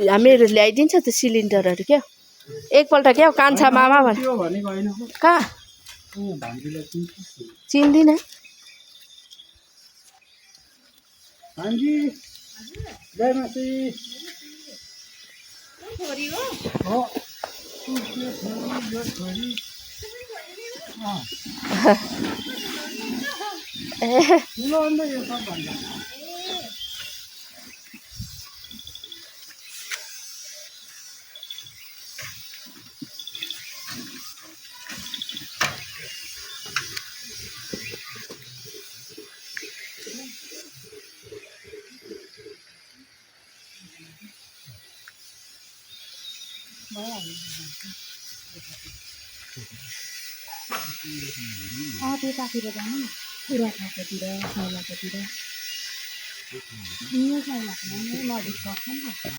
हामीहरू ल्याइदिन्छ त्यो सिलिन्डरहरू क्या एकपल्ट क्या कान्छा मामा कहाँ चिन्दिनँ त्यतातिर जानु न पुराखाकोतिर सौलाकोतिर यो सौलाको नजिक पर्छ नि त